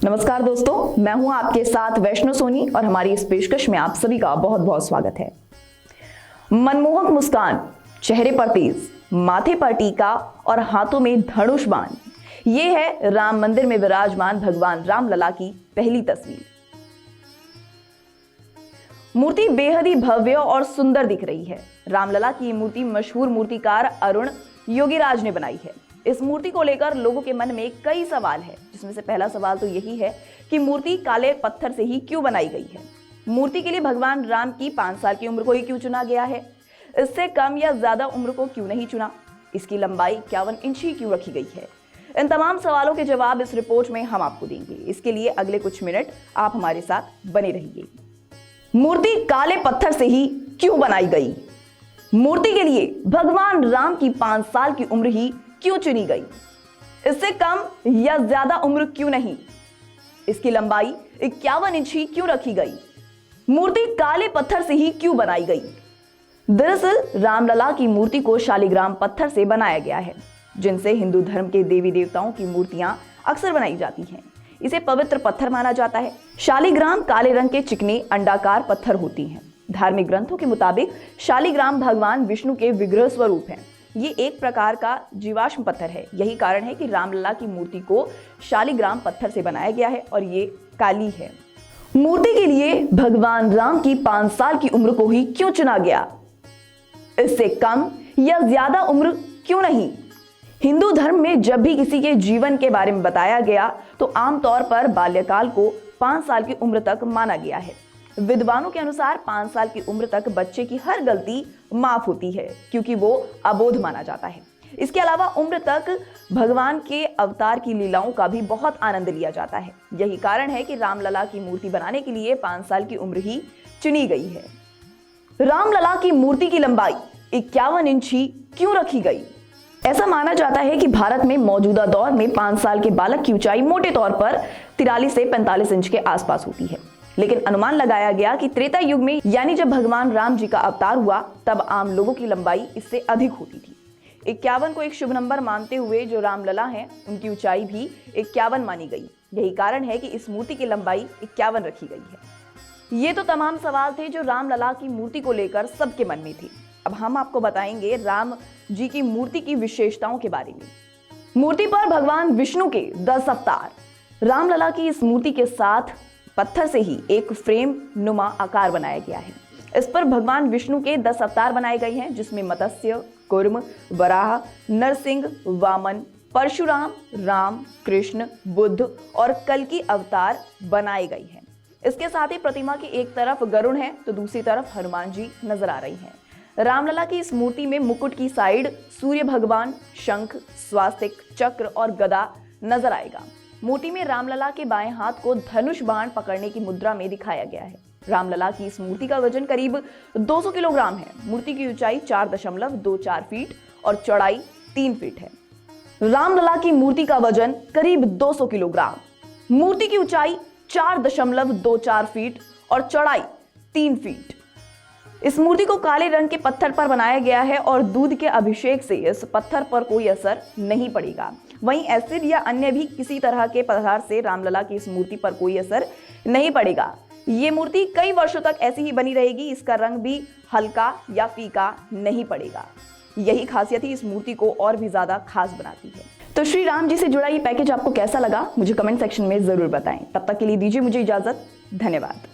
नमस्कार दोस्तों, मैं हूं आपके साथ वैष्णो सोनी और हमारी इस पेशकश में आप सभी का बहुत बहुत स्वागत है। मनमोहक मुस्कान, चेहरे पर तेज, माथे पर टीका और हाथों में धनुष बाण, ये है राम मंदिर में विराजमान भगवान रामलला की पहली तस्वीर। मूर्ति बेहद ही भव्य और सुंदर दिख रही है। रामलला की ये मूर्ति मशहूर मूर्तिकार अरुण योगीराज ने बनाई है। इस मूर्ति को लेकर लोगों के मन में कई सवाल है, जिसमें से पहला सवाल तो यही है कि मूर्ति काले पत्थर से ही क्यों बनाई गई है। मूर्ति के लिए भगवान राम की 5 साल की उम्र को ही क्यों चुना गया है? इससे कम या ज्यादा उम्र को क्यों नहीं चुना? इसकी लंबाई 51 इंच ही क्यों रखी गई है? इन तमाम सवालों के जवाब इस रिपोर्ट में हम आपको देंगे। इसके लिए अगले कुछ मिनट आप हमारे साथ बने रहिए। मूर्ति काले पत्थर से ही क्यों बनाई गई? मूर्ति के लिए भगवान राम की 5 साल की उम्र ही क्यों चुनी गई? इससे कम या ज्यादा उम्र क्यों नहीं? इसकी लंबाई 51 इंच ही क्यों रखी गई? मूर्ति काले पत्थर से ही क्यों बनाई गई? दरअसल रामलला की मूर्ति को शालिग्राम पत्थर से बनाया गया है, जिनसे हिंदू धर्म के देवी देवताओं की मूर्तियां अक्सर बनाई जाती हैं। इसे पवित्र पत्थर माना जाता है। शालिग्राम काले रंग के चिकने अंडाकार पत्थर होती हैं। धार्मिक ग्रंथों के मुताबिक शालिग्राम भगवान विष्णु के विग्रह स्वरूप हैं। ये एक प्रकार का जीवाश्म पत्थर है। यही कारण है कि रामलला की मूर्ति को शालिग्राम पत्थर से बनाया गया है और ये काली है। मूर्ति के लिए भगवान राम की 5 साल की उम्र को ही क्यों चुना गया? इससे कम या ज्यादा उम्र क्यों नहीं? हिंदू धर्म में जब भी किसी के जीवन के बारे में बताया गया तो आमतौर पर बाल्यकाल को 5 साल की उम्र तक माना गया है। विद्वानों के अनुसार 5 साल की उम्र तक बच्चे की हर गलती माफ होती है, क्योंकि वो अबोध माना जाता है। इसके अलावा उम्र तक भगवान के अवतार की लीलाओं का भी बहुत आनंद लिया जाता है। यही कारण है कि रामलला की मूर्ति बनाने के लिए 5 साल की उम्र ही चुनी गई है। रामलला की मूर्ति की लंबाई 51 इंच ही क्यों रखी गई? ऐसा माना जाता है कि भारत में मौजूदा दौर में 5 साल के बालक की ऊंचाई मोटे तौर पर 43 से 45 इंच के आसपास होती है। लेकिन अनुमान लगाया गया कि त्रेता युग में, यानी जब भगवान राम जी का अवतार हुआ, तब आम लोगों की लंबाई इससे अधिक होती थी। 51 को एक शुभ नंबर मानते हुए जो रामलला हैं, उनकी ऊंचाई भी 51 मानी गई। यही कारण है कि इस मूर्ति की लंबाई 51 रखी गई है। ये तो तमाम सवाल थे जो रामलला की मूर्ति को लेकर सबके मन में थे। अब हम आपको बताएंगे राम जी की मूर्ति की विशेषताओं के बारे में। मूर्ति पर भगवान विष्णु के 10 अवतार। रामलला की इस मूर्ति के साथ पत्थर से ही एक फ्रेम नुमा आकार बनाया गया है। इस पर भगवान विष्णु के 10 अवतार बनाए गए हैं, जिसमें मत्स्य, कूर्म, वराह, नरसिंह, वामन, परशुराम, राम, कृष्ण, बुद्ध और कल्कि अवतार बनाए गए हैं। इसके साथ ही प्रतिमा की एक तरफ गरुड़ है तो दूसरी तरफ हनुमान जी नजर आ रही हैं। रामलला की इस मूर्ति में मुकुट की साइड सूर्य भगवान, शंख, स्वास्तिक, चक्र और गदा नजर आएगा। मूर्ति में रामलला के बाएं हाथ को धनुष बाण पकड़ने की मुद्रा में दिखाया गया है। रामलला की इस मूर्ति का वजन करीब 200 किलोग्राम है। मूर्ति की ऊंचाई 4.24 फीट और चौड़ाई 3 फीट है। रामलला की मूर्ति का वजन करीब 200 किलोग्राम, मूर्ति की ऊंचाई 4.24 फीट और चौड़ाई 3 फीट। इस मूर्ति को काले रंग के पत्थर पर बनाया गया है और दूध के अभिषेक से इस पत्थर पर कोई असर नहीं पड़ेगा। वहीं एसिड या अन्य भी किसी तरह के पदार्थ से रामलला की इस मूर्ति पर कोई असर नहीं पड़ेगा। ये मूर्ति कई वर्षों तक ऐसी ही बनी रहेगी। इसका रंग भी हल्का या फीका नहीं पड़ेगा। यही खासियत ही इस मूर्ति को और भी ज्यादा खास बनाती है। तो श्री राम जी से जुड़ा ये पैकेज आपको कैसा लगा, मुझे कमेंट सेक्शन में जरूर बताएं। तब तक के लिए दीजिए मुझे इजाजत। धन्यवाद।